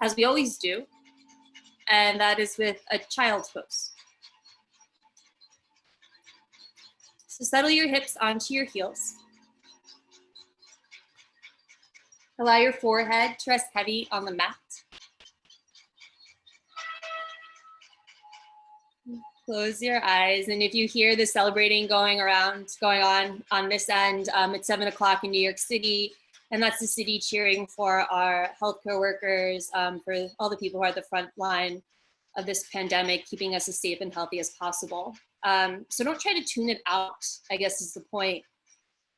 as we always do, and that is with a child's pose. So settle your hips onto your heels. Allow your forehead to rest heavy on the mat. Close your eyes, and if you hear the celebrating going on this end, it's 7 o'clock in New York City, and that's the city cheering for our healthcare workers, for all the people who are at the front line of this pandemic, keeping us as safe and healthy as possible. So don't try to tune it out, I guess is the point.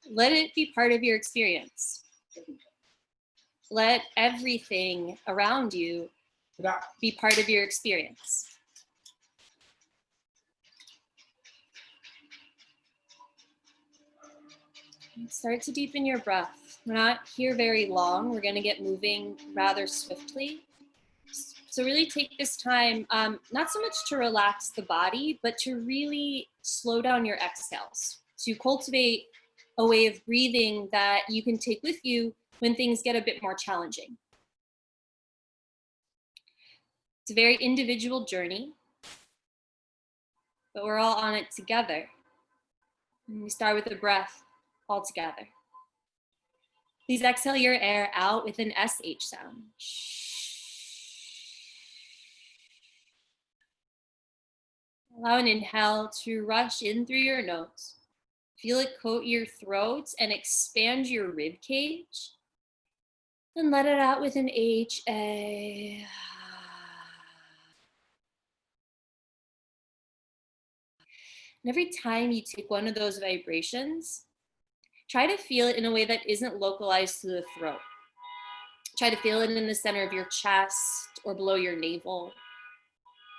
Let it be part of your experience. Let everything around you be part of your experience. Start to deepen your breath. We're not here very long. We're going to get moving rather swiftly. So really take this time, not so much to relax the body, but to really slow down your exhales, to cultivate a way of breathing that you can take with you when things get a bit more challenging. It's a very individual journey, but we're all on it together. And we start with a breath all together. Please exhale your air out with an SH sound. Allow an inhale to rush in through your nose. Feel it coat your throat and expand your rib cage. And let it out with an HA. And every time you take one of those vibrations, try to feel it in a way that isn't localized to the throat. Try to feel it in the center of your chest or below your navel.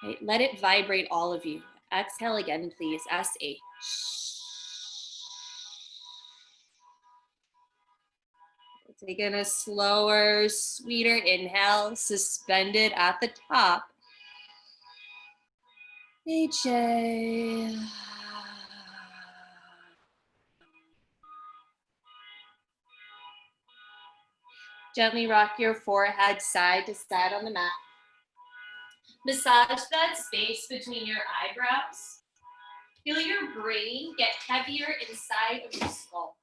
Right? Let it vibrate all of you. Exhale again, please. SH. Take in a slower, sweeter inhale, suspended at the top. HA. Gently rock your forehead side to side on the mat. Massage that space between your eyebrows. Feel your brain get heavier inside of your skull.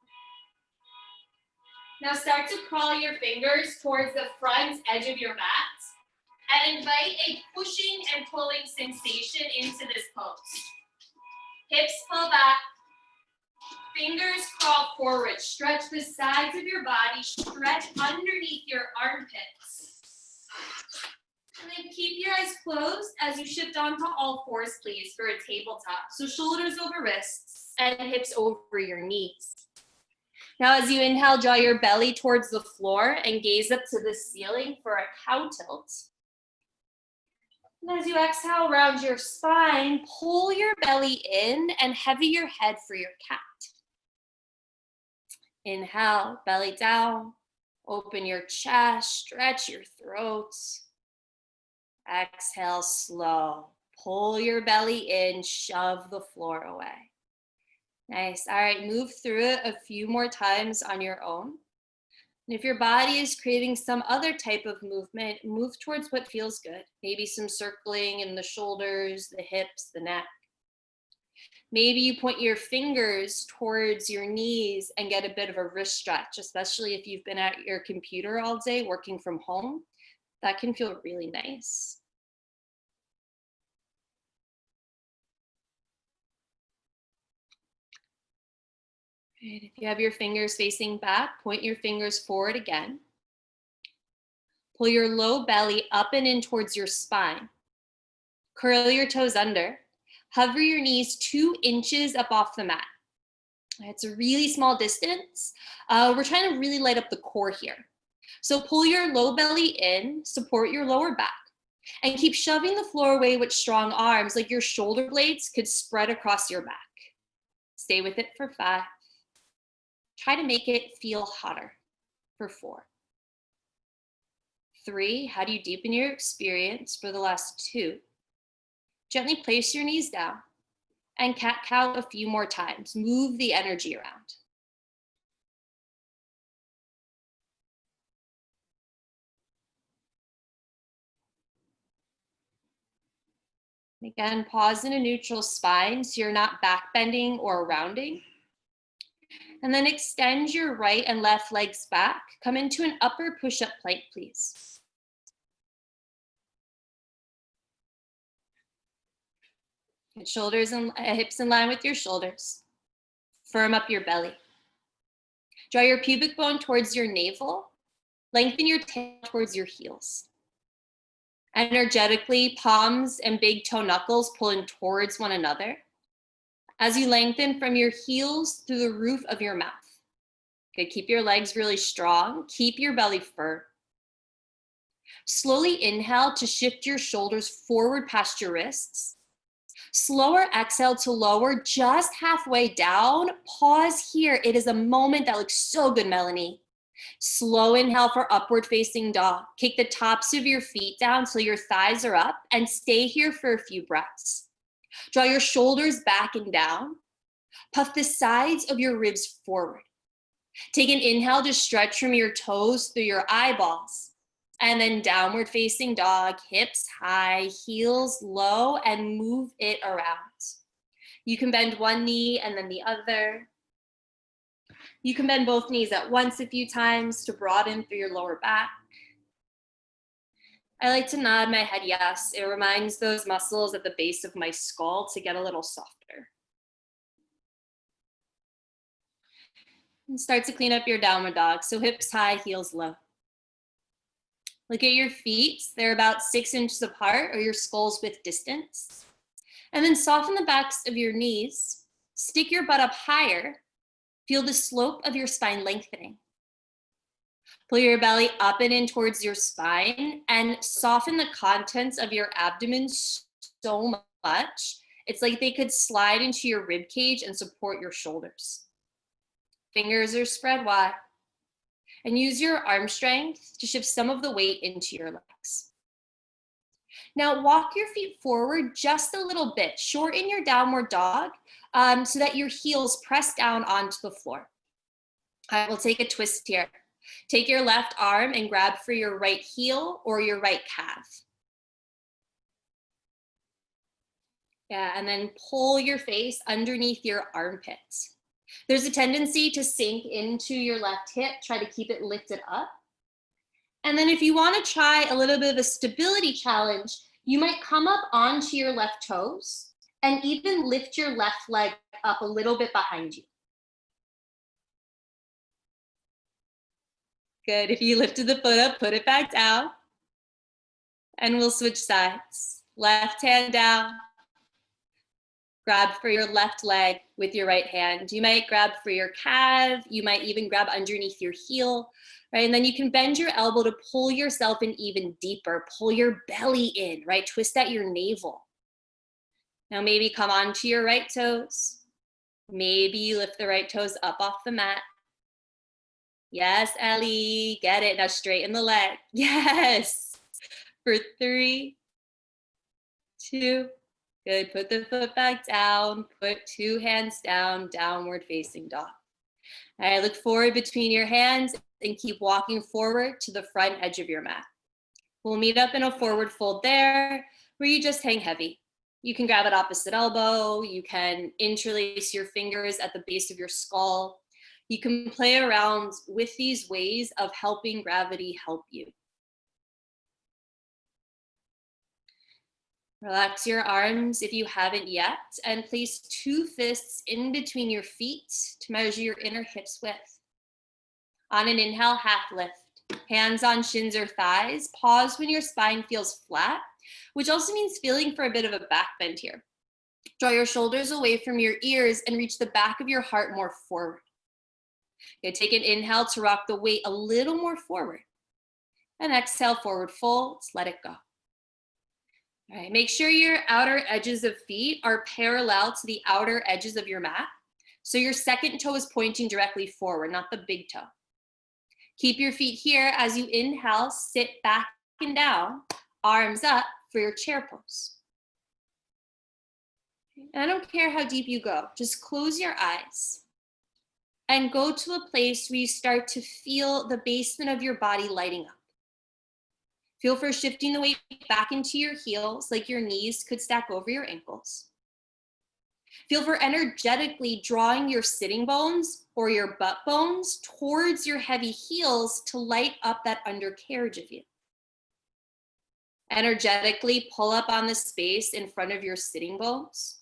Now start to crawl your fingers towards the front edge of your mat and invite a pushing and pulling sensation into this pose. Hips pull back, fingers crawl forward, stretch the sides of your body, stretch underneath your armpits. And then keep your eyes closed as you shift onto all fours, please, for a tabletop. So shoulders over wrists and hips over your knees. Now, as you inhale, draw your belly towards the floor and gaze up to the ceiling for a cow tilt. And as you exhale, round your spine, pull your belly in and heavy your head for your cat. Inhale, belly down, open your chest, stretch your throat. Exhale, slow. Pull your belly in, shove the floor away. Nice. All right, move through it a few more times on your own. And if your body is craving some other type of movement, move towards what feels good. Maybe some circling in the shoulders, the hips, the neck. Maybe you point your fingers towards your knees and get a bit of a wrist stretch, especially if you've been at your computer all day working from home. That can feel really nice. Right, if you have your fingers facing back, point your fingers forward again. Pull your low belly up and in towards your spine. Curl your toes under. Hover your knees 2 inches up off the mat. It's a really small distance. We're trying to really light up the core here. So pull your low belly in, support your lower back, and keep shoving the floor away with strong arms, like your shoulder blades could spread across your back. Stay with it for 5. Try to make it feel hotter for 4. 3, how do you deepen your experience for the last 2? Gently place your knees down and cat-cow a few more times. Move the energy around. Again, pause in a neutral spine so you're not back bending or rounding. And then extend your right and left legs back. Come into an upper push-up plank, please. Get shoulders and hips in line with your shoulders. Firm up your belly. Draw your pubic bone towards your navel. Lengthen your tail towards your heels. Energetically, palms and big toe knuckles pulling towards one another as you lengthen from your heels through the roof of your mouth. Good, keep your legs really strong. Keep your belly firm. Slowly inhale to shift your shoulders forward past your wrists. Slower exhale to lower just halfway down. Pause here. It is a moment that looks so good, Melanie. Slow inhale for upward facing dog. Kick the tops of your feet down till your thighs are up and stay here for a few breaths. Draw your shoulders back and down. Puff the sides of your ribs forward. Take an inhale to stretch from your toes through your eyeballs. And then downward facing dog, hips high, heels low, and move it around. You can bend one knee and then the other. You can bend both knees at once a few times to broaden through your lower back. I like to nod my head yes. It reminds those muscles at the base of my skull to get a little softer. And start to clean up your downward dog. So hips high, heels low. Look at your feet. They're about 6 inches apart or your skulls width distance. And then soften the backs of your knees. Stick your butt up higher. Feel the slope of your spine lengthening. Pull your belly up and in towards your spine and soften the contents of your abdomen so much. It's like they could slide into your rib cage and support your shoulders. Fingers are spread wide. And use your arm strength to shift some of the weight into your legs. Now walk your feet forward just a little bit. Shorten your downward dog so that your heels press down onto the floor. I will take a twist here. Take your left arm and grab for your right heel or your right calf. Yeah, and then pull your face underneath your armpits. There's a tendency to sink into your left hip. Try to keep it lifted up. And then if you want to try a little bit of a stability challenge, you might come up onto your left toes and even lift your left leg up a little bit behind you. Good. If you lifted the foot up, put it back down. And we'll switch sides. Left hand down. Grab for your left leg with your right hand. You might grab for your calf. You might even grab underneath your heel, right? And then you can bend your elbow to pull yourself in even deeper. Pull your belly in, right? Twist at your navel. Now maybe come onto your right toes. Maybe you lift the right toes up off the mat. Yes, Ellie, get it. Now straighten the leg. Yes. For 3, 2, good. Put the foot back down. Put 2 hands down, downward facing dog. All right, look forward between your hands and keep walking forward to the front edge of your mat. We'll meet up in a forward fold there where you just hang heavy. You can grab at opposite elbow. You can interlace your fingers at the base of your skull. You can play around with these ways of helping gravity help you. Relax your arms if you haven't yet, and place 2 fists in between your feet to measure your inner hips width. On an inhale, half lift. Hands on shins or thighs. Pause when your spine feels flat, which also means feeling for a bit of a back bend here. Draw your shoulders away from your ears and reach the back of your heart more forward. Okay, take an inhale to rock the weight a little more forward. And exhale, forward folds, let it go. All right, make sure your outer edges of feet are parallel to the outer edges of your mat. So your second toe is pointing directly forward, not the big toe. Keep your feet here as you inhale, sit back and down, arms up for your chair pose. And I don't care how deep you go, just close your eyes and go to a place where you start to feel the basement of your body lighting up. Feel for shifting the weight back into your heels, like your knees could stack over your ankles. Feel for energetically drawing your sitting bones or your butt bones towards your heavy heels to light up that undercarriage of you. Energetically pull up on the space in front of your sitting bones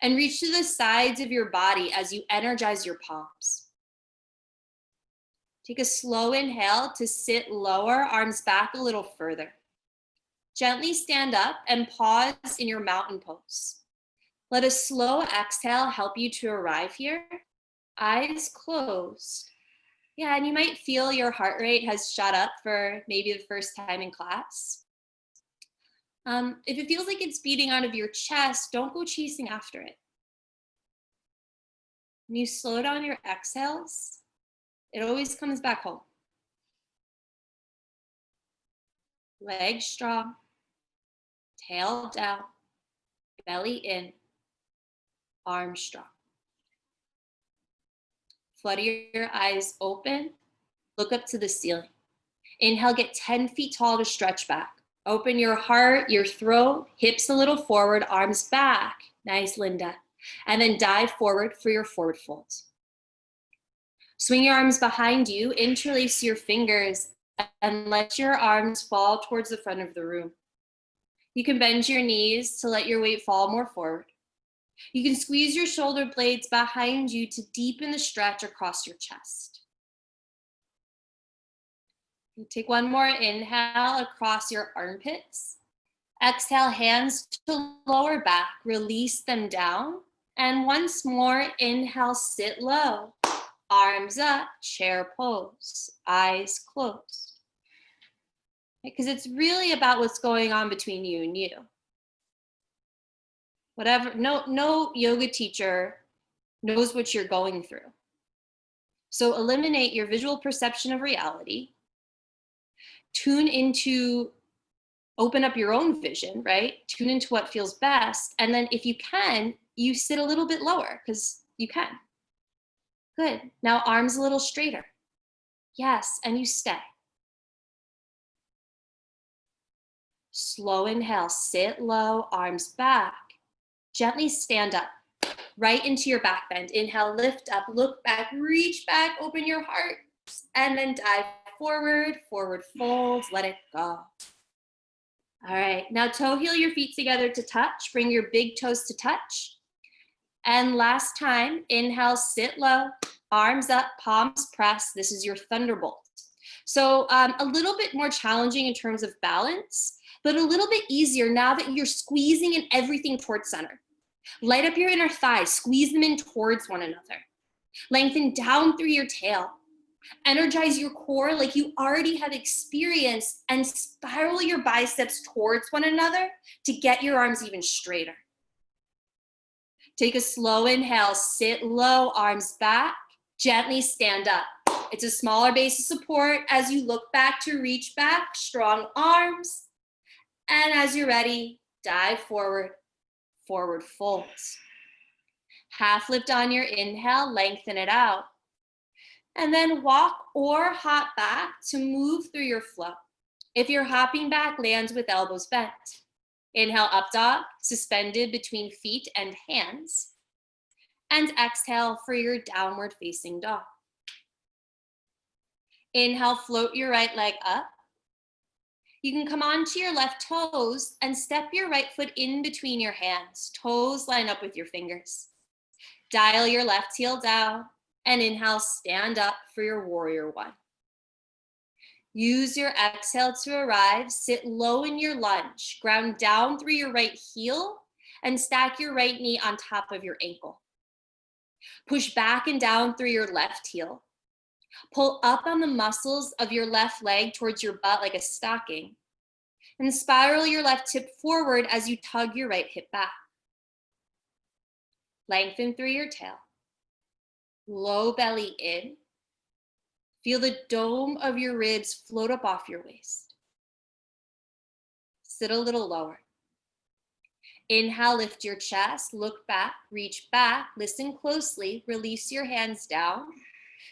and reach to the sides of your body as you energize your palms. Take a slow inhale to sit lower, arms back a little further. Gently stand up and pause in your mountain pose. Let a slow exhale help you to arrive here. Eyes closed. Yeah, and you might feel your heart rate has shot up for maybe the first time in class. If it feels like it's beating out of your chest, don't go chasing after it. When you slow down your exhales, it always comes back home. Legs strong, tail down, belly in, arms strong. Flutter your eyes open, look up to the ceiling. Inhale, get 10 feet tall to stretch back. Open your heart, your throat, hips a little forward, arms back. Nice, Linda. And then dive forward for your forward fold. Swing your arms behind you, interlace your fingers, and let your arms fall towards the front of the room. You can bend your knees to let your weight fall more forward. You can squeeze your shoulder blades behind you to deepen the stretch across your chest. Take one more inhale across your armpits. Exhale, hands to lower back, release them down. And once more, inhale, sit low. Arms up, chair pose, eyes closed. Because it's really about what's going on between you and you. Whatever, no yoga teacher knows what you're going through. So eliminate your visual perception of reality. Tune into, open up your own vision, right? Tune into what feels best. And then if you can, you sit a little bit lower because you can. Good. Now arms a little straighter. Yes, and you stay. Slow inhale, sit low, arms back. Gently stand up, right into your back bend. Inhale, lift up, look back, reach back, open your heart, and then dive forward, forward fold, let it go. All right, now toe heel your feet together to touch. Bring your big toes to touch. And last time, inhale, sit low, arms up, palms press. This is your thunderbolt. So a little bit more challenging in terms of balance, but a little bit easier now that you're squeezing in everything towards center. Light up your inner thighs, squeeze them in towards one another. Lengthen down through your tail. Energize your core like you already have experienced and spiral your biceps towards one another to get your arms even straighter. Take a slow inhale, sit low, arms back, gently stand up. It's a smaller base of support as you look back to reach back, strong arms. And as you're ready, dive forward, forward folds. Half lift on your inhale, lengthen it out. And then walk or hop back to move through your flow. If you're hopping back, land with elbows bent. Inhale, up dog, suspended between feet and hands. And exhale for your downward facing dog. Inhale, float your right leg up. You can come onto your left toes and step your right foot in between your hands. Toes line up with your fingers. Dial your left heel down and inhale, stand up for your warrior one. Use your exhale to arrive. Sit low in your lunge. Ground down through your right heel and stack your right knee on top of your ankle. Push back and down through your left heel. Pull up on the muscles of your left leg towards your butt like a stocking. And spiral your left hip forward as you tug your right hip back. Lengthen through your tail. Low belly in. Feel the dome of your ribs float up off your waist. Sit a little lower. Inhale, lift your chest, look back, reach back, listen closely, release your hands down.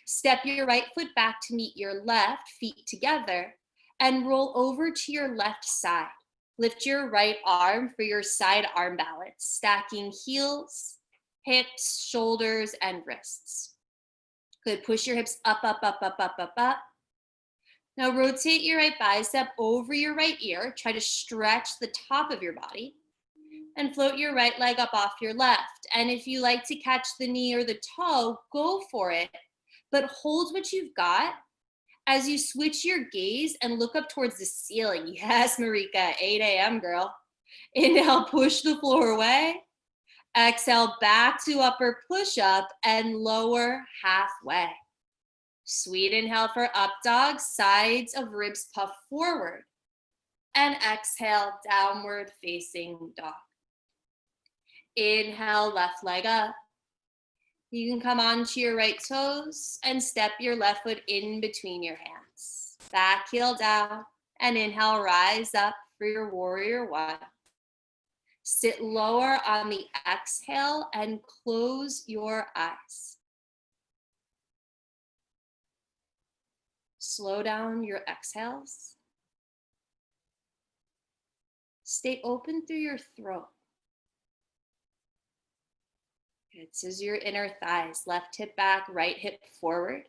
Step your right foot back to meet your left, feet together, and roll over to your left side. Lift your right arm for your side arm balance, stacking heels, hips, shoulders, and wrists. Good, push your hips up, up, up, up, up, up, up. Now rotate your right bicep over your right ear. Try to stretch the top of your body and float your right leg up off your left. And if you like to catch the knee or the toe, go for it, but hold what you've got as you switch your gaze and look up towards the ceiling. Yes, Marika, 8 a.m. girl. Inhale, push the floor away. Exhale, back to upper push-up and lower halfway. Sweet inhale for up dog, sides of ribs puff forward. And exhale, downward facing dog. Inhale, left leg up. You can come onto your right toes and step your left foot in between your hands. Back heel down, and inhale, rise up for your warrior one. Sit lower on the exhale and close your eyes. Slow down your exhales. Stay open through your throat. Good. Scissor your inner thighs, left hip back, right hip forward.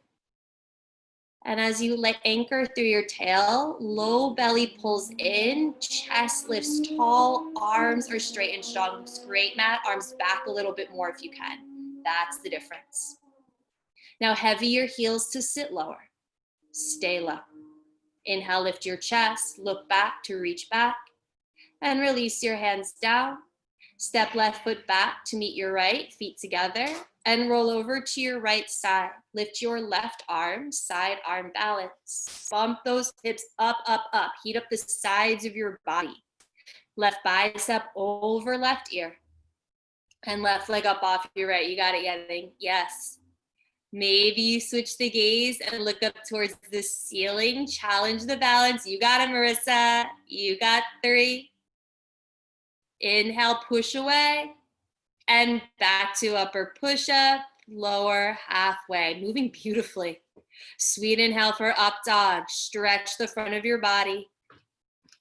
And as you anchor through your tail, low belly pulls in, chest lifts tall, arms are straight and strong. Looks great, Matt. Arms back a little bit more if you can. That's the difference. Now heavy your heels to sit lower. Stay low. Inhale, lift your chest, look back to reach back, and release your hands down. Step left foot back to meet your right, feet together, and roll over to your right side. Lift your left arm, side arm balance. Bump those hips up, up, up. Heat up the sides of your body. Left bicep over left ear. And left leg up off your right. You got it, Yeting. Yes. Maybe you switch the gaze and look up towards the ceiling. Challenge the balance. You got it, Marissa. You got 3. Inhale, push away, and back to upper push-up, lower halfway, moving beautifully. Sweet inhale for up dog, stretch the front of your body,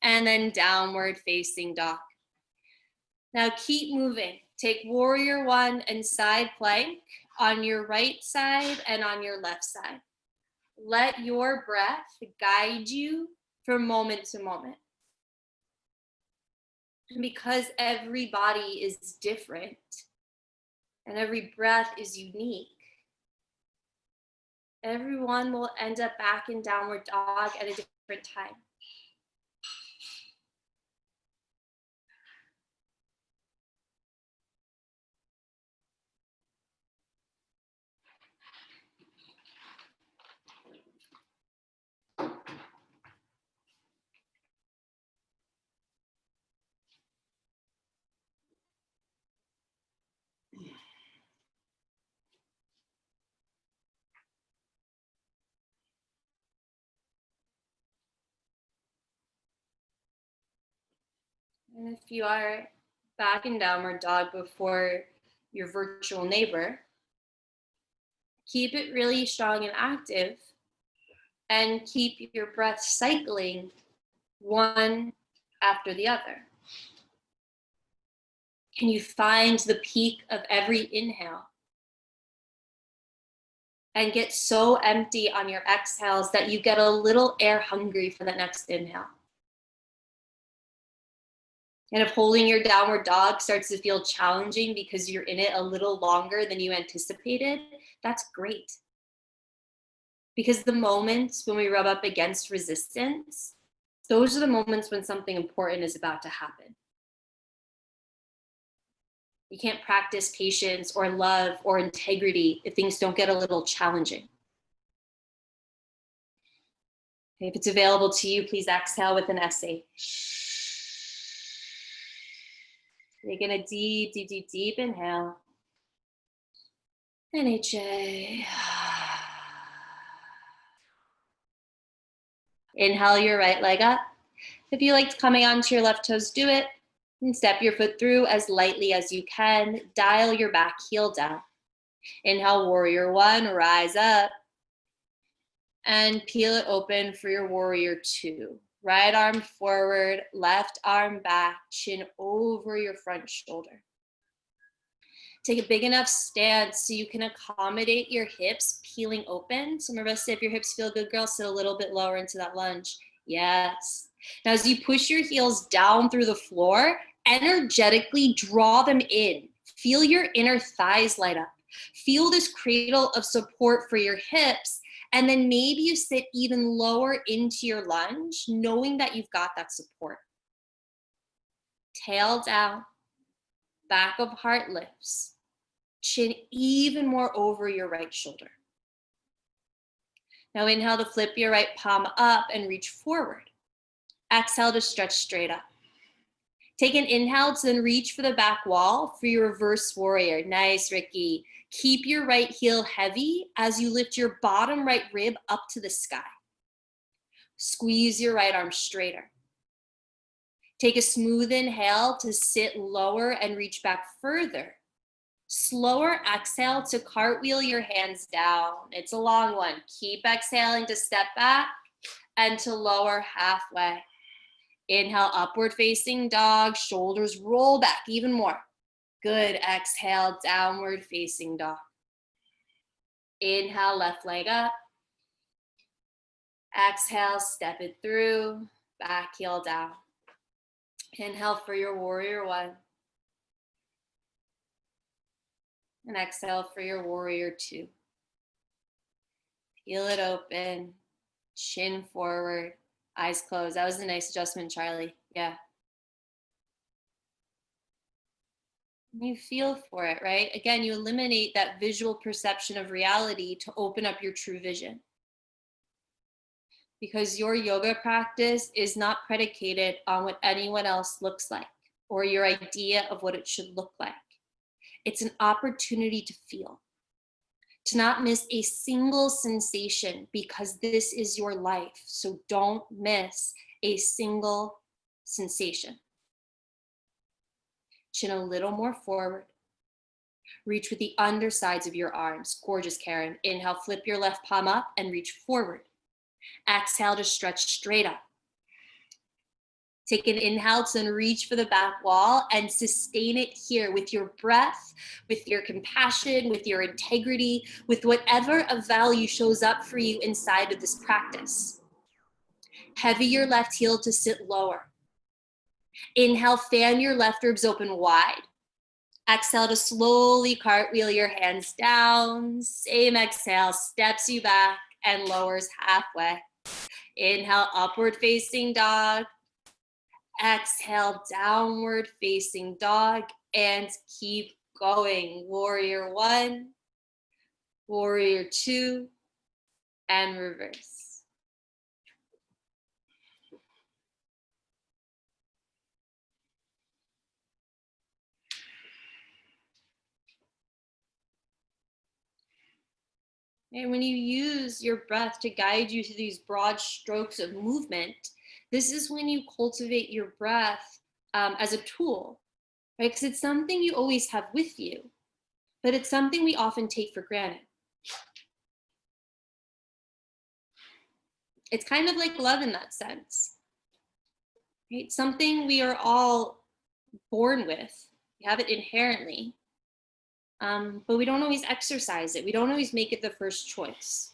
and then downward facing dog. Now keep moving. Take warrior one and side plank on your right side and on your left side. Let your breath guide you from moment to moment. And because every body is different and every breath is unique, everyone will end up back in downward dog at a different time. And if you are back in downward dog before your virtual neighbor, keep it really strong and active and keep your breath cycling one after the other. Can you find the peak of every inhale and get so empty on your exhales that you get a little air hungry for the next inhale? And if holding your downward dog starts to feel challenging because you're in it a little longer than you anticipated, that's great. Because the moments when we rub up against resistance, those are the moments when something important is about to happen. You can't practice patience or love or integrity if things don't get a little challenging. If it's available to you, please exhale with an essay. Taking a deep, deep, deep, deep inhale. And HA. Inhale your right leg up. If you liked coming onto your left toes, do it. And step your foot through as lightly as you can. Dial your back heel down. Inhale, warrior one, rise up. And peel it open for your warrior two. Right arm forward, left arm back, chin over your front shoulder. Take a big enough stance so you can accommodate your hips peeling open. So remember, if your hips feel good, girl, sit a little bit lower into that lunge. Yes. Now, as you push your heels down through the floor, energetically draw them in. Feel your inner thighs light up. Feel this cradle of support for your hips. And then maybe you sit even lower into your lunge, knowing that you've got that support. Tail down, back of heart lifts. Chin even more over your right shoulder. Now inhale to flip your right palm up and reach forward. Exhale to stretch straight up. Take an inhale to then reach for the back wall for your reverse warrior. Nice, Ricky. Keep your right heel heavy as you lift your bottom right rib up to the sky. Squeeze your right arm straighter. Take a smooth inhale to sit lower and reach back further. Slower exhale to cartwheel your hands down. It's a long one. Keep exhaling to step back and to lower halfway. Inhale, upward facing dog, shoulders roll back even more. Good, exhale, downward facing dog. Inhale, left leg up. Exhale, step it through, back heel down. Inhale for your warrior one. And exhale for your warrior two. Peel it open, chin forward, eyes closed. That was a nice adjustment, Charlie. Yeah. You feel for it, right? Again, you eliminate that visual perception of reality to open up your true vision. Because your yoga practice is not predicated on what anyone else looks like or your idea of what it should look like. It's an opportunity to feel, to not miss a single sensation, because this is your life. So don't miss a single sensation. Chin a little more forward. Reach with the undersides of your arms. Gorgeous, Karen. Inhale, flip your left palm up and reach forward. Exhale to stretch straight up. Take an inhale to then reach for the back wall and sustain it here with your breath, with your compassion, with your integrity, with whatever of value shows up for you inside of this practice. Heavy your left heel to sit lower. Inhale, fan your left ribs open wide. Exhale to slowly cartwheel your hands down. Same exhale, steps you back and lowers halfway. Inhale, upward facing dog. Exhale, downward facing dog, and keep going. Warrior one, warrior two, and reverse. And when you use your breath to guide you through these broad strokes of movement, this is when you cultivate your breath as a tool, right? Because it's something you always have with you, but it's something we often take for granted. It's kind of like love in that sense, right? Something we are all born with. We have it inherently, but we don't always exercise it. We don't always make it the first choice.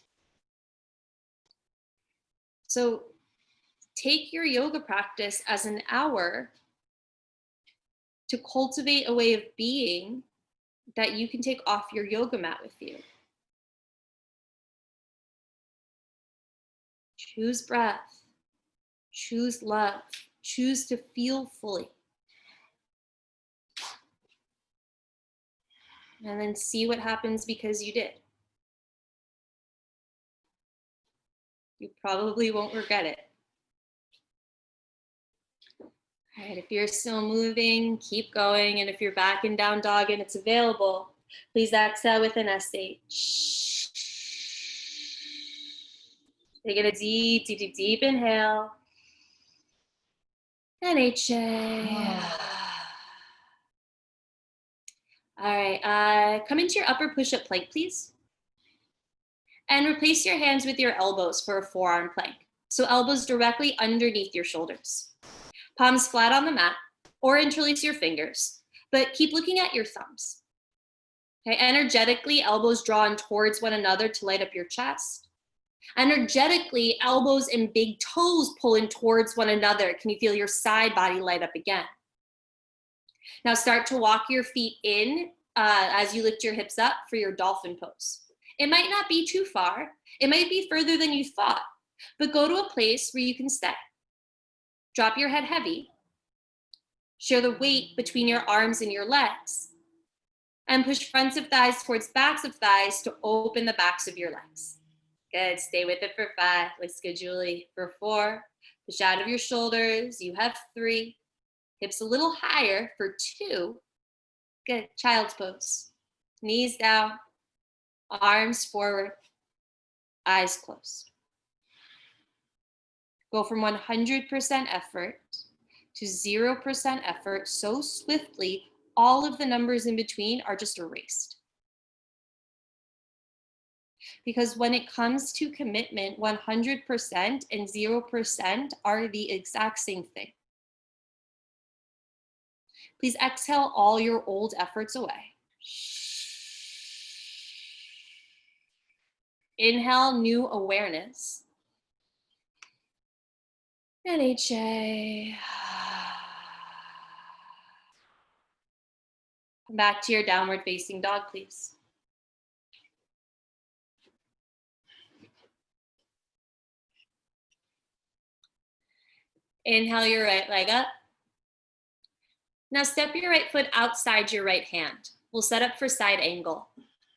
So take your yoga practice as an hour to cultivate a way of being that you can take off your yoga mat with you. Choose breath, choose love, choose to feel fully. And then see what happens because you did. You probably won't regret it. All right, if you're still moving, keep going. And if you're back in down dog and it's available, please exhale with an SH. Take a deep, deep, deep, deep inhale. And HA. All right, come into your upper push-up plank, please. And replace your hands with your elbows for a forearm plank. So elbows directly underneath your shoulders. Palms flat on the mat, or interlace your fingers, but keep looking at your thumbs. Okay, energetically, elbows drawn towards one another to light up your chest. Energetically, elbows and big toes pulling towards one another. Can you feel your side body light up again? Now start to walk your feet in as you lift your hips up for your dolphin pose. It might not be too far. It might be further than you thought, but go to a place where you can stay. Drop your head heavy. Share the weight between your arms and your legs. And push fronts of thighs towards backs of thighs to open the backs of your legs. Good, stay with it for 5. Looks good, Julie. For 4, push out of your shoulders. You have 3. Hips a little higher for 2. Good, child's pose. Knees down, arms forward, eyes closed. Go from 100% effort to 0% effort so swiftly, all of the numbers in between are just erased. Because when it comes to commitment, 100% and 0% are the exact same thing. Please exhale all your old efforts away. Inhale, new awareness. And HA. Back to your downward facing dog, please. Inhale your right leg up. Now step your right foot outside your right hand. We'll set up for side angle.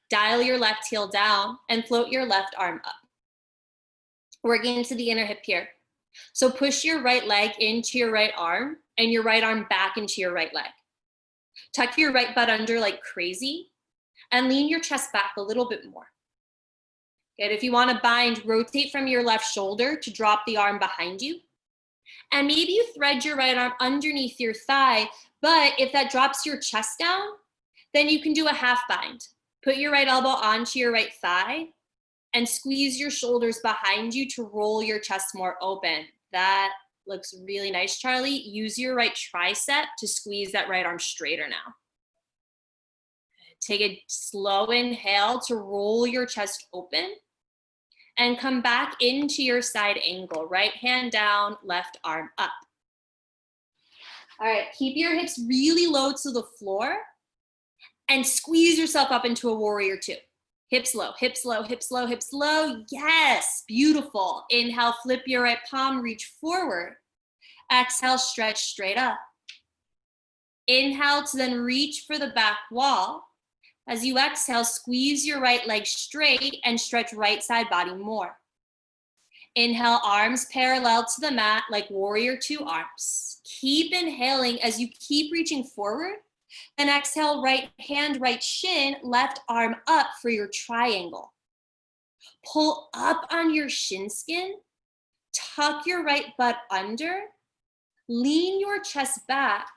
Dial your left heel down and float your left arm up. Working into the inner hip here. So push your right leg into your right arm and your right arm back into your right leg. Tuck your right butt under like crazy and lean your chest back a little bit more. Good. If you want to bind, rotate from your left shoulder to drop the arm behind you. And maybe you thread your right arm underneath your thigh, but if that drops your chest down, then you can do a half bind. Put your right elbow onto your right thigh and squeeze your shoulders behind you to roll your chest more open. That looks really nice, Charlie. Use your right tricep to squeeze that right arm straighter now. Take a slow inhale to roll your chest open and come back into your side angle. Right hand down, left arm up. All right, keep your hips really low to the floor and squeeze yourself up into a warrior 2. Hips low, hips low, hips low, hips low. Yes, beautiful. Inhale, flip your right palm, reach forward. Exhale, stretch straight up. Inhale to then reach for the back wall. As you exhale, squeeze your right leg straight and stretch right side body more. Inhale, arms parallel to the mat like warrior 2 arms. Keep inhaling as you keep reaching forward. Then exhale, right hand, right shin, left arm up for your triangle. Pull up on your shin skin, tuck your right butt under, lean your chest back,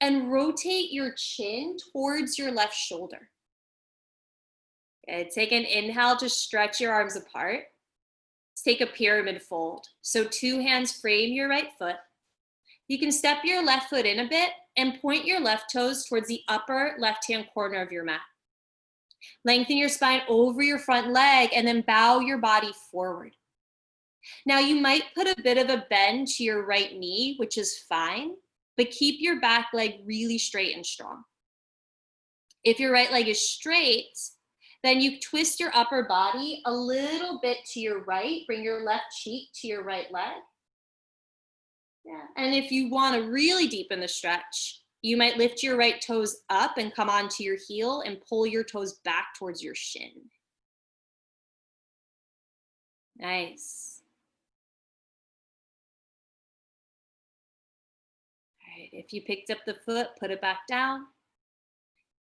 and rotate your chin towards your left shoulder. Okay, take an inhale to stretch your arms apart. Let's take a pyramid fold. So 2 hands frame your right foot. You can step your left foot in a bit and point your left toes towards the upper left-hand corner of your mat. Lengthen your spine over your front leg and then bow your body forward. Now you might put a bit of a bend to your right knee, which is fine, but keep your back leg really straight and strong. If your right leg is straight, then you twist your upper body a little bit to your right, bring your left cheek to your right leg. Yeah. And if you want to really deepen the stretch, you might lift your right toes up and come onto your heel and pull your toes back towards your shin. Nice. All right, if you picked up the foot, put it back down.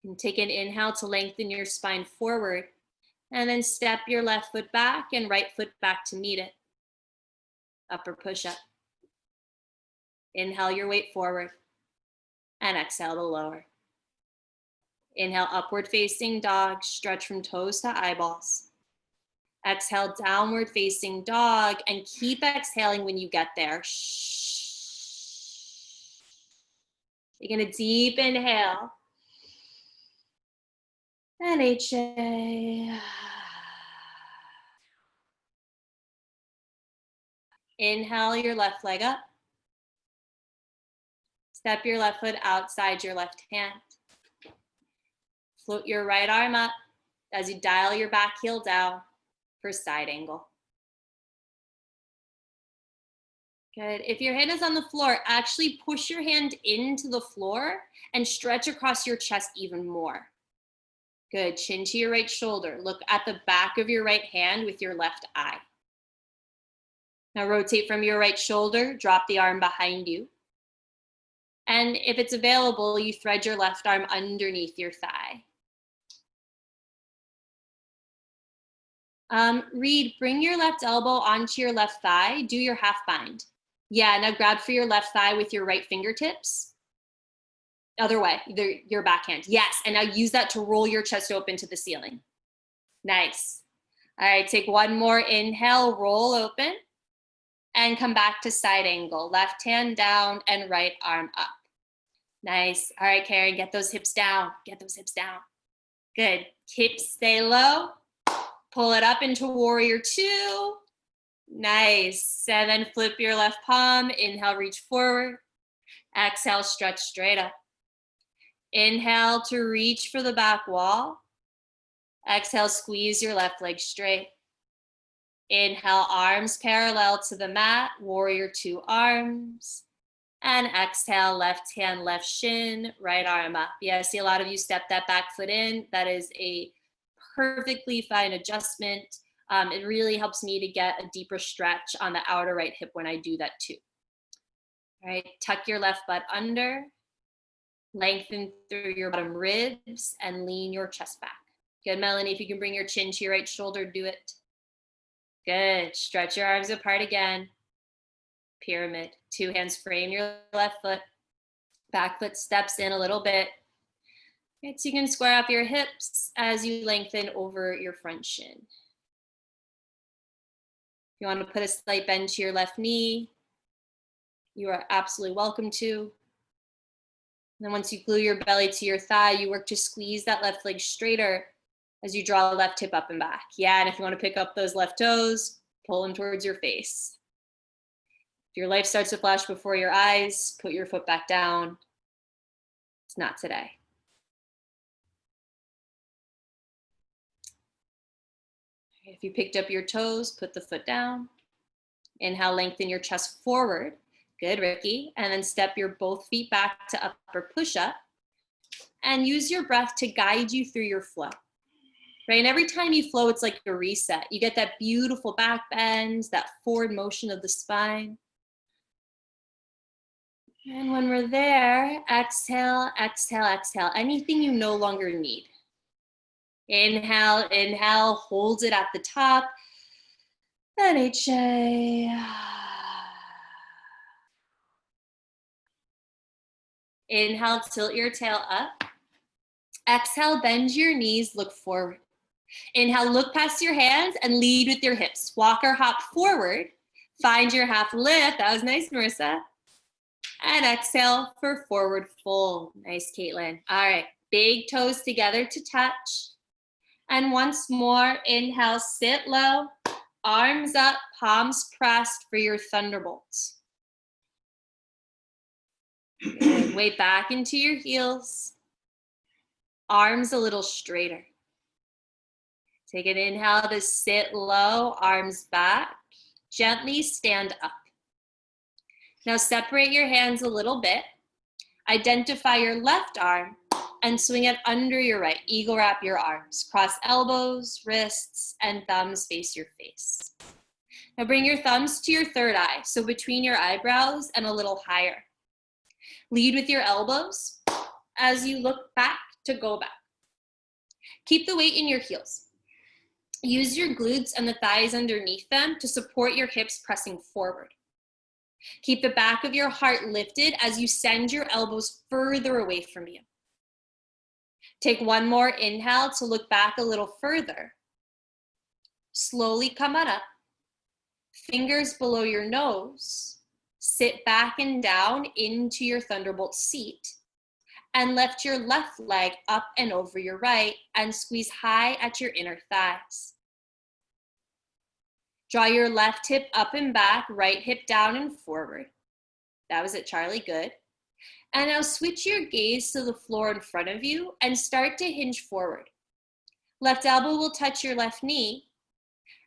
And take an inhale to lengthen your spine forward. And then step your left foot back and right foot back to meet it. Upper push-up. Inhale your weight forward. And exhale to lower. Inhale, upward facing dog. Stretch from toes to eyeballs. Exhale, downward facing dog, and keep exhaling when you get there. Taking a deep inhale. And HA. Inhale your left leg up. Step your left foot outside your left hand. Float your right arm up as you dial your back heel down for side angle. Good. If your hand is on the floor, actually push your hand into the floor and stretch across your chest even more. Good. Chin to your right shoulder. Look at the back of your right hand with your left eye. Now rotate from your right shoulder, drop the arm behind you. And if it's available, you thread your left arm underneath your thigh. Reed, bring your left elbow onto your left thigh. Do your half bind. Yeah, now grab for your left thigh with your right fingertips. Other way, your backhand. Yes, and now use that to roll your chest open to the ceiling. Nice. All right, take one more inhale, roll open, and come back to side angle. Left hand down and right arm up. Nice. All right, Karen, get those hips down. Get those hips down. Good. Hips stay low. Pull it up into warrior two. Nice. And then flip your left palm. Inhale, reach forward. Exhale, stretch straight up. Inhale to reach for the back wall. Exhale, squeeze your left leg straight. Inhale, arms parallel to the mat, warrior two arms. And exhale, left hand, left shin, right arm up. Yeah, I see a lot of you step that back foot in. That is a perfectly fine adjustment. It really helps me to get a deeper stretch on the outer right hip when I do that too. All right, tuck your left butt under, lengthen through your bottom ribs, and lean your chest back. Good, Melanie, if you can bring your chin to your right shoulder, do it. Good, stretch your arms apart again. Pyramid, two hands frame your left foot. Back foot steps in a little bit. Okay, so you can square up your hips as you lengthen over your front shin. If you want to put a slight bend to your left knee, you are absolutely welcome to. And then once you glue your belly to your thigh, you work to squeeze that left leg straighter as you draw the left hip up and back. Yeah, and if you want to pick up those left toes, pull them towards your face. If your life starts to flash before your eyes, put your foot back down. It's not today. If you picked up your toes, put the foot down. Inhale, lengthen your chest forward. Good, Ricky. And then step your both feet back to upper push-up. And use your breath to guide you through your flow. Right, and every time you flow, it's like a reset. You get that beautiful back bend, that forward motion of the spine. And when we're there, exhale, exhale, exhale. Anything you no longer need. Inhale, inhale, hold it at the top. And HA. Inhale, tilt your tail up. Exhale, bend your knees, look forward. Inhale, look past your hands and lead with your hips. Walk or hop forward. Find your half lift. That was nice, Marissa. And exhale for forward fold. Nice, Caitlin. All right, big toes together to touch. And once more, inhale, sit low, arms up, palms pressed for your thunderbolts. Good. Weight back into your heels. Arms a little straighter. Take an inhale to sit low, arms back. Gently stand up. Now separate your hands a little bit. Identify your left arm and swing it under your right. Eagle wrap your arms. Cross elbows, wrists, and thumbs face your face. Now bring your thumbs to your third eye, so between your eyebrows and a little higher. Lead with your elbows as you look back to go back. Keep the weight in your heels. Use your glutes and the thighs underneath them to support your hips pressing forward. Keep the back of your heart lifted as you send your elbows further away from you. Take one more inhale to look back a little further. Slowly come on up. Fingers below your nose. Sit back and down into your thunderbolt seat. And lift your left leg up and over your right and squeeze high at your inner thighs. Draw your left hip up and back, right hip down and forward. That was it, Charlie, good. And now switch your gaze to the floor in front of you and start to hinge forward. Left elbow will touch your left knee.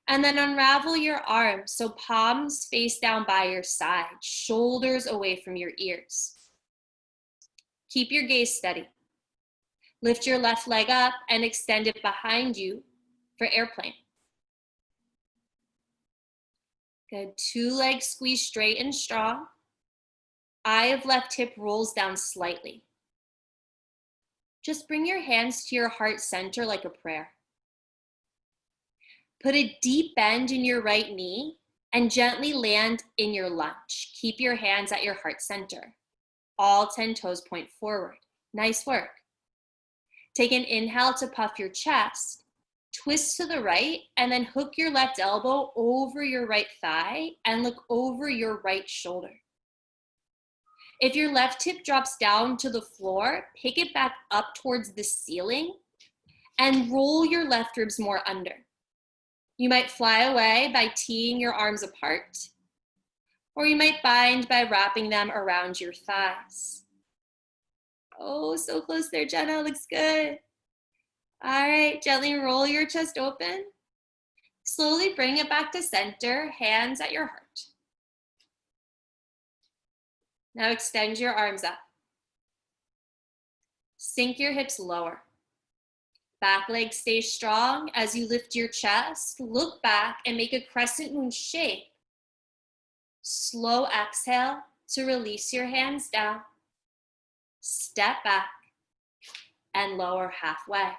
And then unravel your arms so palms face down by your side, shoulders away from your ears. Keep your gaze steady. Lift your left leg up and extend it behind you for airplane. Good. 2 legs squeeze straight and strong. Eye of left hip rolls down slightly. Just bring your hands to your heart center like a prayer. Put a deep bend in your right knee and gently land in your lunge. Keep your hands at your heart center. All 10 toes point forward. Nice work. Take an inhale to puff your chest. Twist to the right and then hook your left elbow over your right thigh and look over your right shoulder. If your left hip drops down to the floor, pick it back up towards the ceiling and roll your left ribs more under. You might fly away by teeing your arms apart, or you might bind by wrapping them around your thighs. Oh, so close there, Jenna, looks good. All right, gently roll your chest open. Slowly bring it back to center, hands at your heart. Now extend your arms up. Sink your hips lower. Back leg stays strong as you lift your chest. Look back and make a crescent moon shape. Slow exhale to release your hands down. Step back and lower halfway.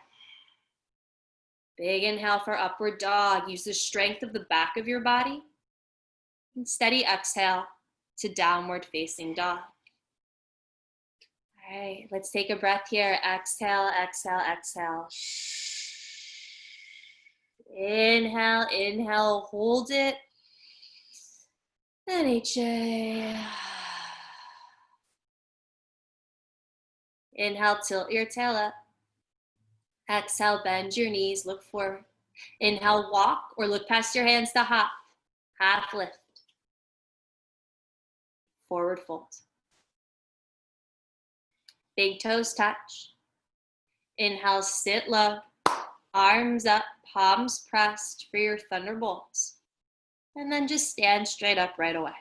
Big inhale for upward dog. Use the strength of the back of your body. And steady exhale to downward facing dog. All right, let's take a breath here. Exhale, exhale, exhale. Inhale, inhale, hold it. And HA. Inhale, tilt your tail up. Exhale, bend your knees, look forward. Inhale, walk or look past your hands to hop. Half lift. Forward fold. Big toes touch. Inhale, sit low. Arms up, palms pressed for your thunderbolts. And then just stand straight up right away.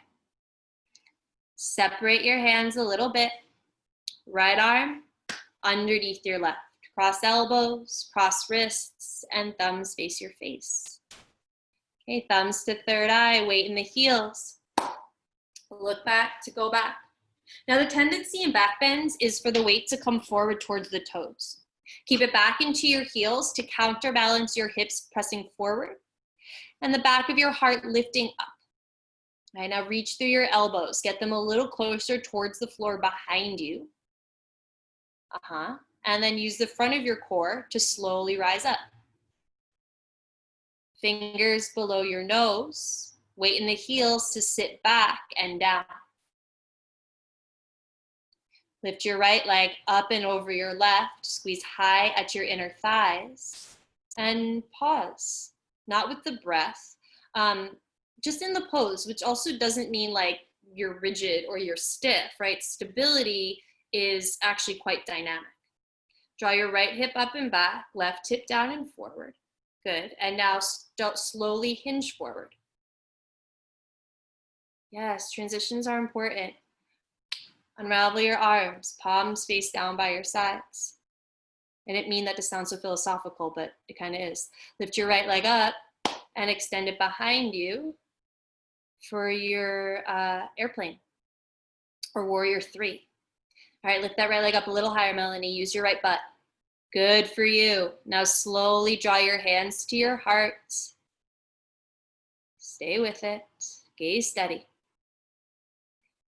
Separate your hands a little bit. Right arm underneath your left. Cross elbows, cross wrists, and thumbs face your face. Okay, thumbs to third eye, weight in the heels. Look back to go back. Now the tendency in back bends is for the weight to come forward towards the toes. Keep it back into your heels to counterbalance your hips pressing forward and the back of your heart lifting up. All right, now reach through your elbows. Get them a little closer towards the floor behind you. And then use the front of your core to slowly rise up. Fingers below your nose. Weight in the heels to sit back and down. Lift your right leg up and over your left. Squeeze high at your inner thighs. And pause. Not with the breath. Just in the pose, which also doesn't mean like you're rigid or you're stiff, right? Stability is actually quite dynamic. Draw your right hip up and back, left hip down and forward. Good. And now slowly hinge forward. Yes, transitions are important. Unravel your arms, palms face down by your sides. I didn't mean that to sound so philosophical, but it kind of is. Lift your right leg up and extend it behind you for your airplane or warrior 3. All right, lift that right leg up a little higher, Melanie. Use your right butt. Good for you. Now slowly draw your hands to your heart. Stay with it. Gaze steady.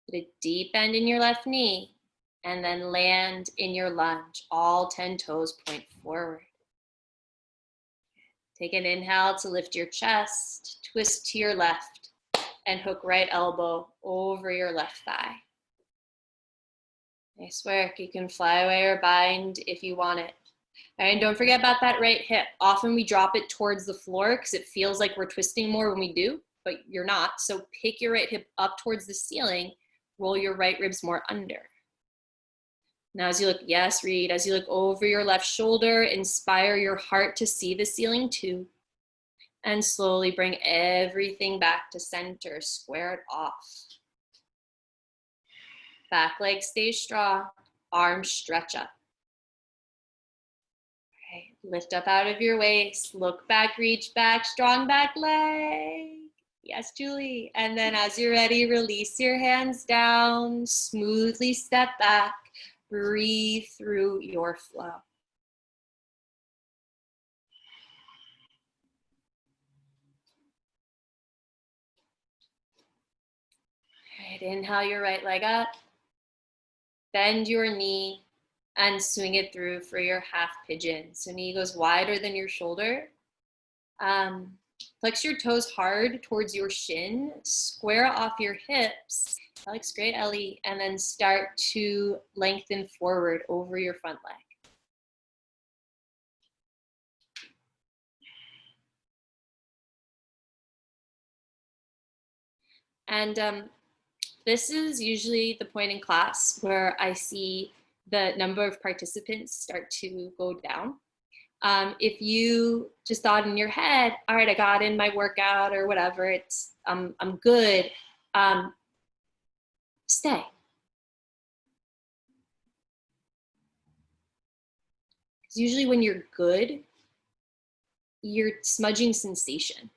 Put a deep bend in your left knee and then land in your lunge. All 10 toes point forward. Take an inhale to lift your chest, twist to your left, and hook right elbow over your left thigh. Nice work. You can fly away or bind if you want it. And don't forget about that right hip. Often we drop it towards the floor because it feels like we're twisting more when we do, but you're not. So pick your right hip up towards the ceiling, roll your right ribs more under. Now as you look, yes, Reed, as you look over your left shoulder, inspire your heart to see the ceiling too. And slowly bring everything back to center, square it off. Back leg stays strong, arms stretch up. Okay, lift up out of your waist, look back, reach back, strong back leg. Yes, Julie. And then as you're ready, release your hands down, smoothly step back, breathe through your flow. Right, inhale your right leg up, bend your knee, and swing it through for your half pigeon. So knee goes wider than your shoulder. Flex your toes hard towards your shin, square off your hips. That looks great, Ellie. And then start to lengthen forward over your front leg. And this is usually the point in class where I see the number of participants start to go down. If you just thought in your head, all right, I got in my workout or whatever, I'm good, stay. Because usually when you're good, you're smudging sensation,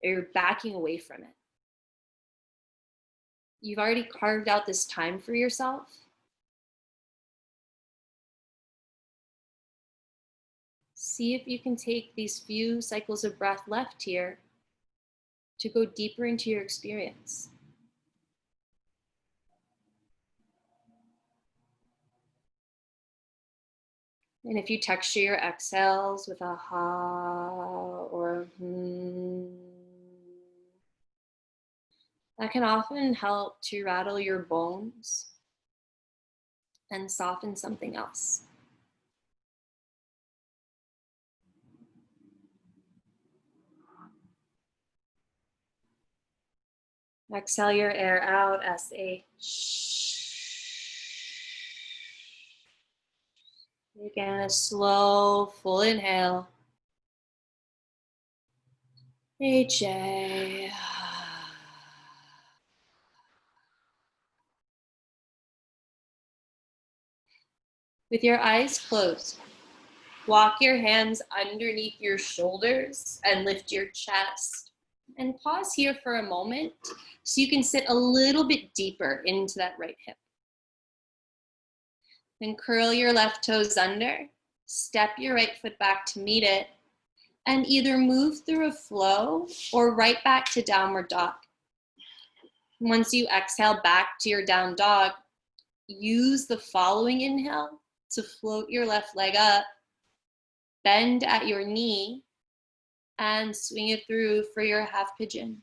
or you're backing away from it. You've already carved out this time for yourself. See if you can take these few cycles of breath left here to go deeper into your experience. And if you texture your exhales with a ha or that can often help to rattle your bones and soften something else. Exhale your air out as a again, a slow, full inhale. HA. With your eyes closed, walk your hands underneath your shoulders and lift your chest. And pause here for a moment so you can sit a little bit deeper into that right hip. Then curl your left toes under, step your right foot back to meet it, and either move through a flow or right back to downward dog. Once you exhale back to your down dog, use the following inhale to float your left leg up, bend at your knee, and swing it through for your half pigeon.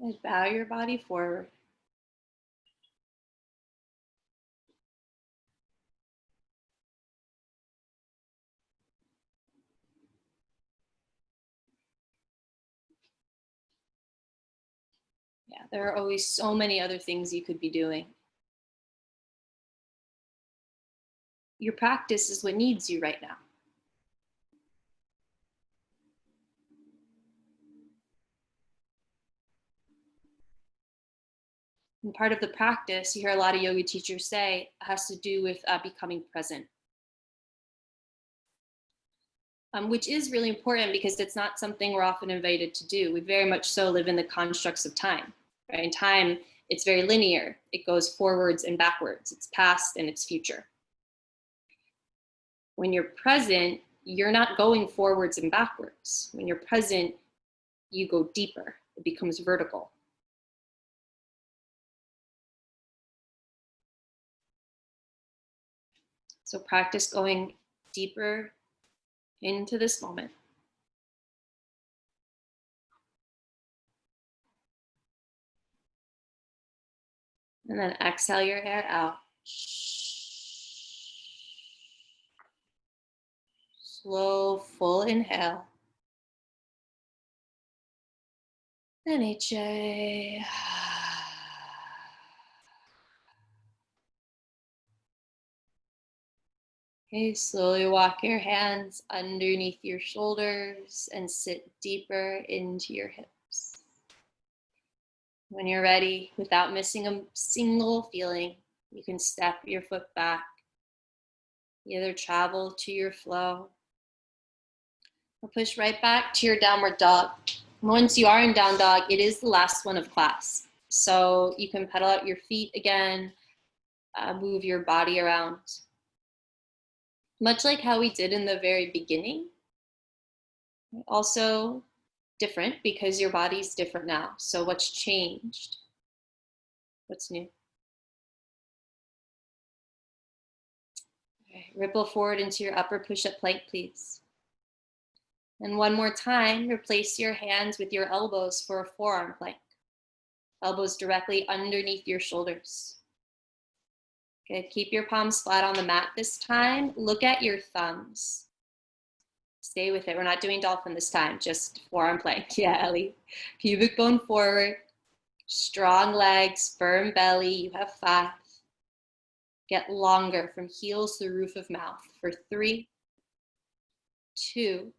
And bow your body forward. Yeah, there are always so many other things you could be doing. Your practice is what needs you right now. And part of the practice, you hear a lot of yoga teachers say, has to do with becoming present. Which is really important because it's not something we're often invited to do. We very much so live in the constructs of time, right? In time, it's very linear. It goes forwards and backwards. It's past and it's future. When you're present, you're not going forwards and backwards. When you're present, you go deeper. It becomes vertical. So practice going deeper into this moment. And then exhale your air out. Slow, full inhale. And HA. Okay, slowly walk your hands underneath your shoulders and sit deeper into your hips. When you're ready, without missing a single feeling, you can step your foot back, either travel to your flow, or push right back to your downward dog. Once you are in down dog, it is the last one of class. So you can pedal out your feet again, move your body around. Much like how we did in the very beginning. Also different because your body's different now. So what's changed? What's new? Okay, ripple forward into your upper push-up plank, please. And one more time, replace your hands with your elbows for a forearm plank. Elbows directly underneath your shoulders. Okay, keep your palms flat on the mat this time. Look at your thumbs. Stay with it. We're not doing dolphin this time, just forearm plank. Yeah, Ellie. Pubic bone forward. Strong legs, firm belly. You have 5. Get longer from heels to the roof of mouth for 3, 2.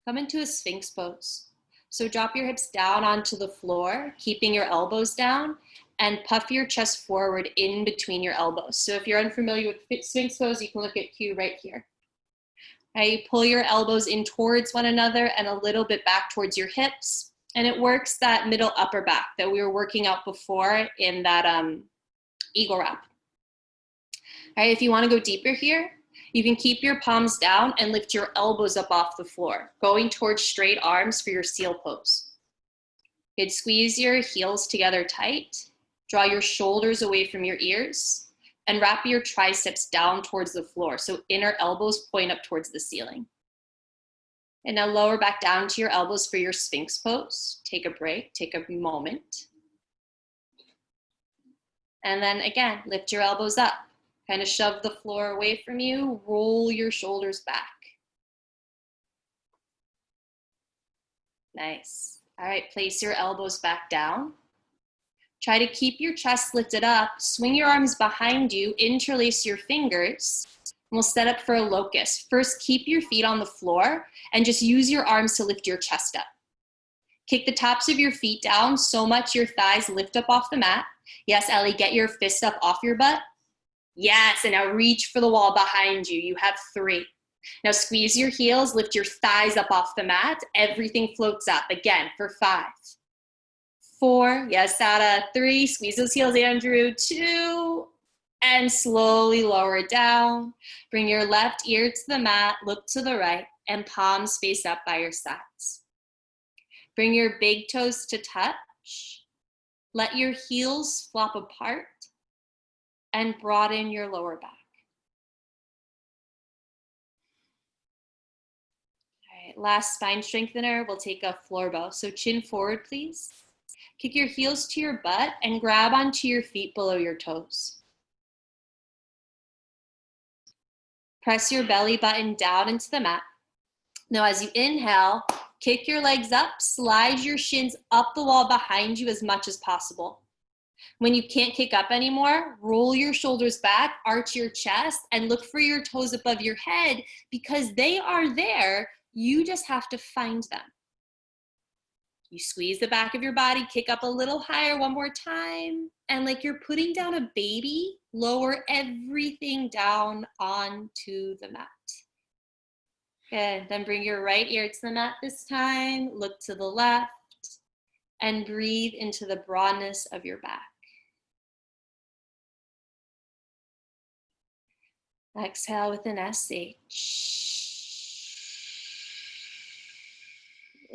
Come into a Sphinx pose. So drop your hips down onto the floor, keeping your elbows down, and puff your chest forward in between your elbows. So if you're unfamiliar with Sphinx pose, you can look at Q right here. Right, pull your elbows in towards one another and a little bit back towards your hips. And it works that middle upper back that we were working out before in that eagle wrap. All right, if you want to go deeper here, you can keep your palms down and lift your elbows up off the floor, going towards straight arms for your seal pose. You'd squeeze your heels together tight, draw your shoulders away from your ears, and wrap your triceps down towards the floor. So inner elbows point up towards the ceiling. And now lower back down to your elbows for your Sphinx pose. Take a break, take a moment. And then again, lift your elbows up. Kind of shove the floor away from you, roll your shoulders back. Nice. All right, place your elbows back down. Try to keep your chest lifted up, swing your arms behind you, interlace your fingers, and we'll set up for a locust. First, keep your feet on the floor and just use your arms to lift your chest up. Kick the tops of your feet down so much your thighs lift up off the mat. Yes, Ellie, get your fist up off your butt. Yes, and now reach for the wall behind you. You have 3. Now squeeze your heels, lift your thighs up off the mat. Everything floats up. Again, for 5. 4, yes, out of 3, squeeze those heels, Andrew. 2, and slowly lower down. Bring your left ear to the mat, look to the right, and palms face up by your sides. Bring your big toes to touch. Let your heels flop apart and broaden your lower back. All right, last spine strengthener, we'll take a floor bow. So chin forward, please. Kick your heels to your butt and grab onto your feet below your toes. Press your belly button down into the mat. Now as you inhale, kick your legs up, slide your shins up the wall behind you as much as possible. When you can't kick up anymore, roll your shoulders back, arch your chest, and look for your toes above your head because they are there. You just have to find them. You squeeze the back of your body, kick up a little higher one more time. And like you're putting down a baby, lower everything down onto the mat. Good, then bring your right ear to the mat this time. Look to the left and breathe into the broadness of your back. Exhale with an SH.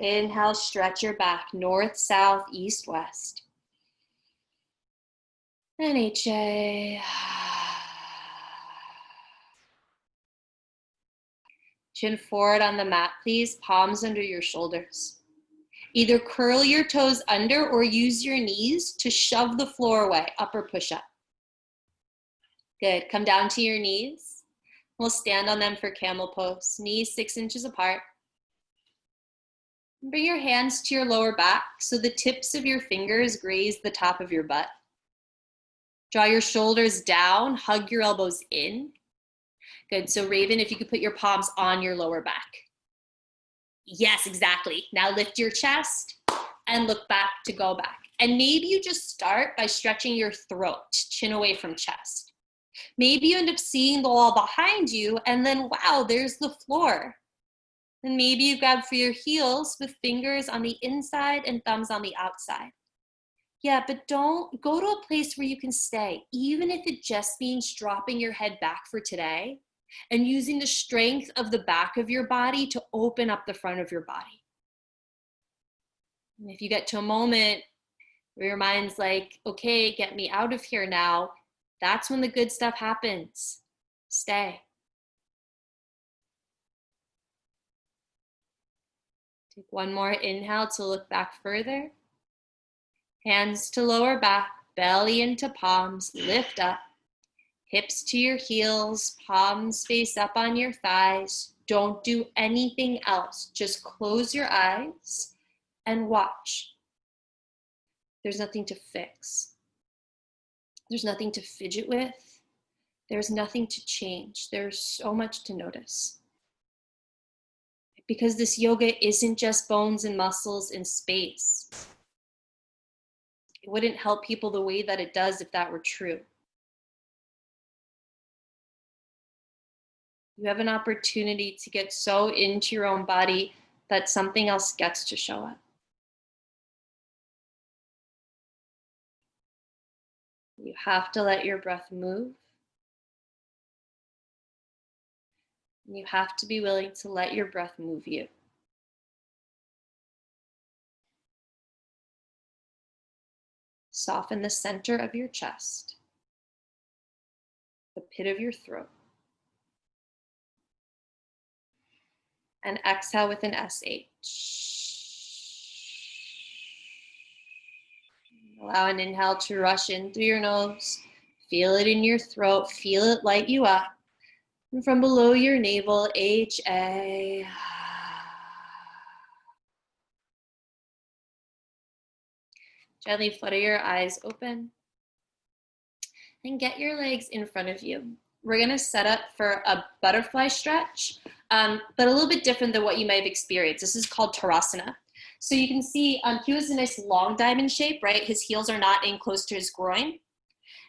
Inhale, stretch your back, north, south, east, west. And HA. Chin forward on the mat, please. Palms under your shoulders. Either curl your toes under or use your knees to shove the floor away, up or push up. Good. Come down to your knees. We'll stand on them for camel pose. Knees 6 inches apart. Bring your hands to your lower back so the tips of your fingers graze the top of your butt. Draw your shoulders down, hug your elbows in. Good. So Raven, if you could put your palms on your lower back. Yes, exactly. Now lift your chest and look back to go back. And maybe you just start by stretching your throat, chin away from chest. Maybe you end up seeing the wall behind you and then, wow, there's the floor. And maybe you grab for your heels with fingers on the inside and thumbs on the outside. Yeah, but don't go to a place where you can stay, even if it just means dropping your head back for today and using the strength of the back of your body to open up the front of your body. And if you get to a moment where your mind's like, okay, get me out of here now, that's when the good stuff happens. Stay. Take one more inhale to look back further. Hands to lower back, belly into palms, lift up. Hips to your heels, palms face up on your thighs. Don't do anything else. Just close your eyes and watch. There's nothing to fix. There's nothing to fidget with. There's nothing to change. There's so much to notice. Because this yoga isn't just bones and muscles in space. It wouldn't help people the way that it does if that were true. You have an opportunity to get so into your own body that something else gets to show up. You have to let your breath move. And you have to be willing to let your breath move you. Soften the center of your chest, the pit of your throat. And exhale with an SH. Allow an inhale to rush in through your nose. Feel it in your throat. Feel it light you up. And from below your navel, HA. Gently flutter your eyes open. And get your legs in front of you. We're going to set up for a butterfly stretch, but a little bit different than what you might have experienced. This is called Tadasana. So you can see he was a nice long diamond shape, right? His heels are not in close to his groin.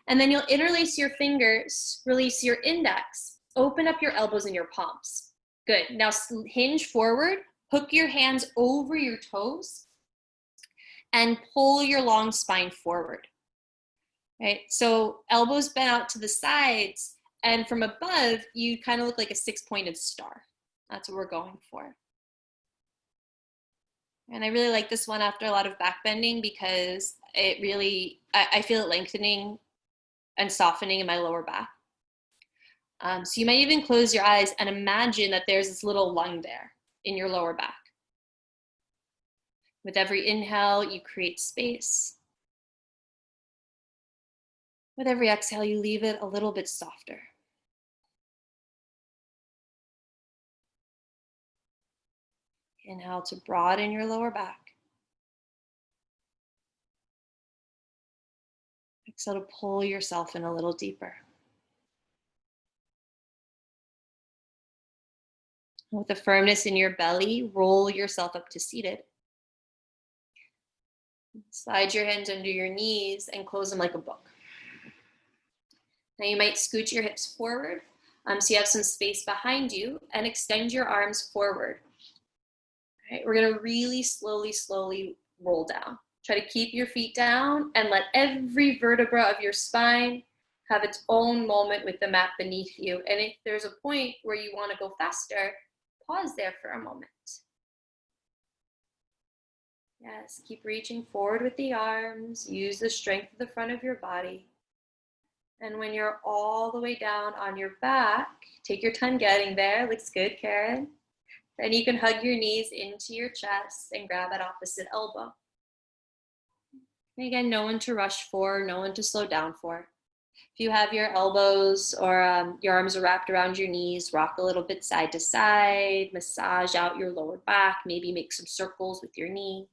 And then you'll interlace your fingers, release your index, open up your elbows and your palms. Good. Now hinge forward, hook your hands over your toes, and pull your long spine forward. Right? So elbows bent out to the sides, and from above, you kind of look like a 6-pointed star. That's what we're going for. And I really like this one after a lot of back bending because it really, I feel it lengthening and softening in my lower back. So you might even close your eyes and imagine that there's this little lung there in your lower back. With every inhale, you create space. With every exhale, you leave it a little bit softer. Inhale to broaden your lower back. Exhale to pull yourself in a little deeper. With the firmness in your belly, roll yourself up to seated. Slide your hands under your knees and close them like a book. Now you might scoot your hips forward so you have some space behind you and extend your arms forward. All right, we're going to really slowly roll down. Try to keep your feet down and let every vertebra of your spine have its own moment with the mat beneath you. And if there's a point where you want to go faster, pause there for a moment. Yes, keep reaching forward with the arms. Use the strength of the front of your body. And when you're all the way down on your back, take your time getting there. Looks good, Karen. Then you can hug your knees into your chest and grab that opposite elbow. And again, no one to rush for, no one to slow down for. If you have your elbows or your arms are wrapped around your knees, rock a little bit side to side, massage out your lower back, maybe make some circles with your knee.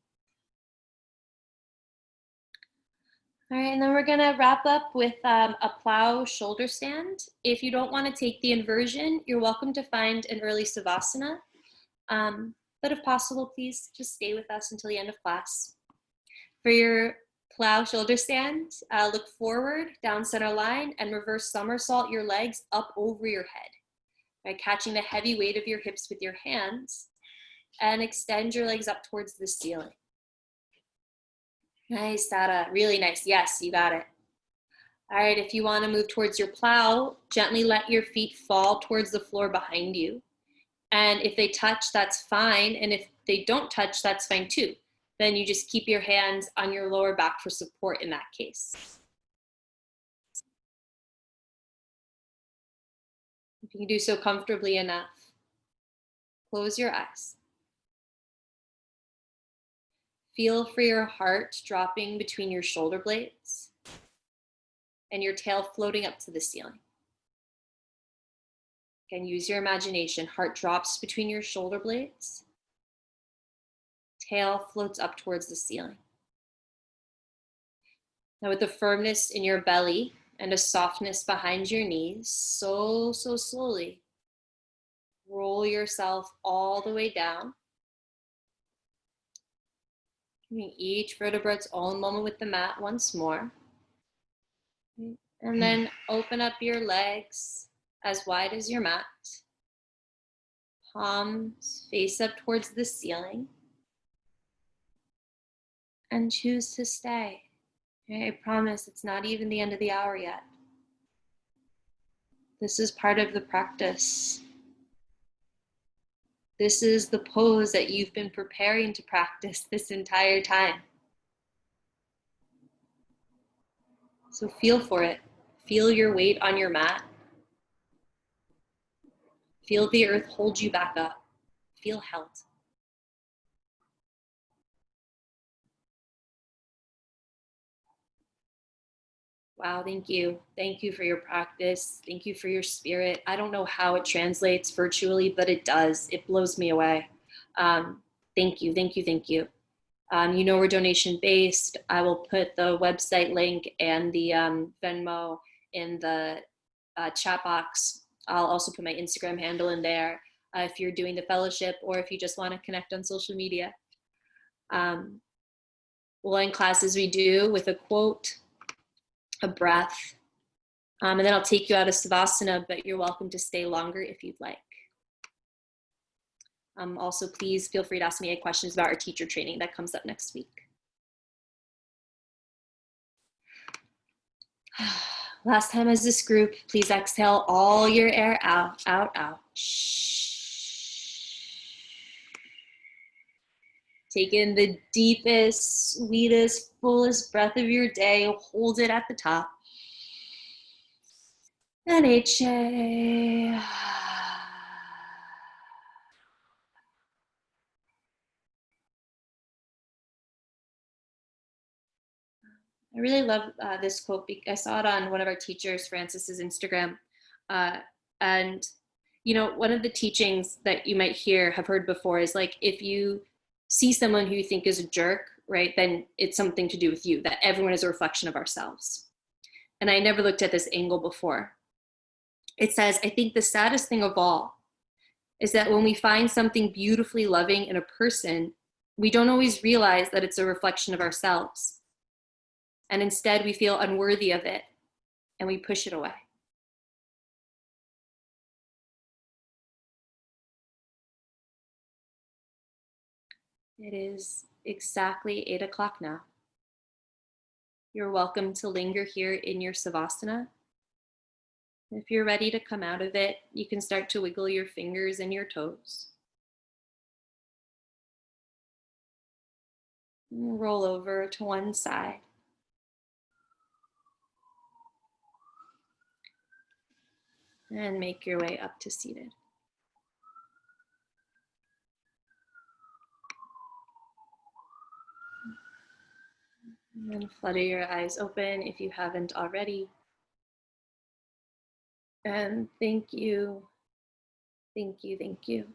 All right, and then we're gonna wrap up with a plow shoulder stand. If you don't wanna take the inversion, you're welcome to find an early Savasana. But if possible, please just stay with us until the end of class. For your plow shoulder stand, look forward, down center line, and reverse somersault your legs up over your head. Right, catching the heavy weight of your hips with your hands, and extend your legs up towards the ceiling. Nice, Tara, really nice. Yes, you got it. All right, if you want to move towards your plow, gently let your feet fall towards the floor behind you. And if they touch, that's fine. And if they don't touch, that's fine too. Then you just keep your hands on your lower back for support in that case. If you can do so comfortably enough, close your eyes. Feel for your heart dropping between your shoulder blades and your tail floating up to the ceiling. Again, use your imagination. Heart drops between your shoulder blades. Tail floats up towards the ceiling. Now with the firmness in your belly and a softness behind your knees, so slowly, roll yourself all the way down. Giving each vertebra its own moment with the mat once more. And then open up your legs as wide as your mat. Palms face up towards the ceiling. And choose to stay. Okay, I promise it's not even the end of the hour yet. This is part of the practice. This is the pose that you've been preparing to practice this entire time. So feel for it. Feel your weight on your mat. Feel the earth hold you back up. Feel held. Wow, thank you. Thank you for your practice. Thank you for your spirit. I don't know how it translates virtually, but it does. It blows me away. Thank you, thank you, thank you. You know we're donation based. I will put the website link and the Venmo in the chat box. I'll also put my Instagram handle in there if you're doing the fellowship or if you just want to connect on social media. We'll end class as we do with a quote, a breath, and then I'll take you out of Savasana, but you're welcome to stay longer if you'd like. Also, please feel free to ask me any questions about our teacher training that comes up next week. Last time as this group, please exhale all your air out, out, out. Take in the deepest, sweetest, fullest breath of your day. Hold it at the top. And exhale. I really love this quote. I saw it on one of our teachers, Francis's Instagram. And, you know, one of the teachings that you might have heard before is like, if you see someone who you think is a jerk, right, then it's something to do with you, that everyone is a reflection of ourselves. And I never looked at this angle before. It says, I think the saddest thing of all is that when we find something beautifully loving in a person, we don't always realize that it's a reflection of ourselves. And instead we feel unworthy of it and we push it away. It is exactly 8 o'clock now. You're welcome to linger here in your Savasana. If you're ready to come out of it, you can start to wiggle your fingers and your toes. Roll over to one side. And make your way up to seated. And flutter your eyes open if you haven't already. And thank you, thank you, thank you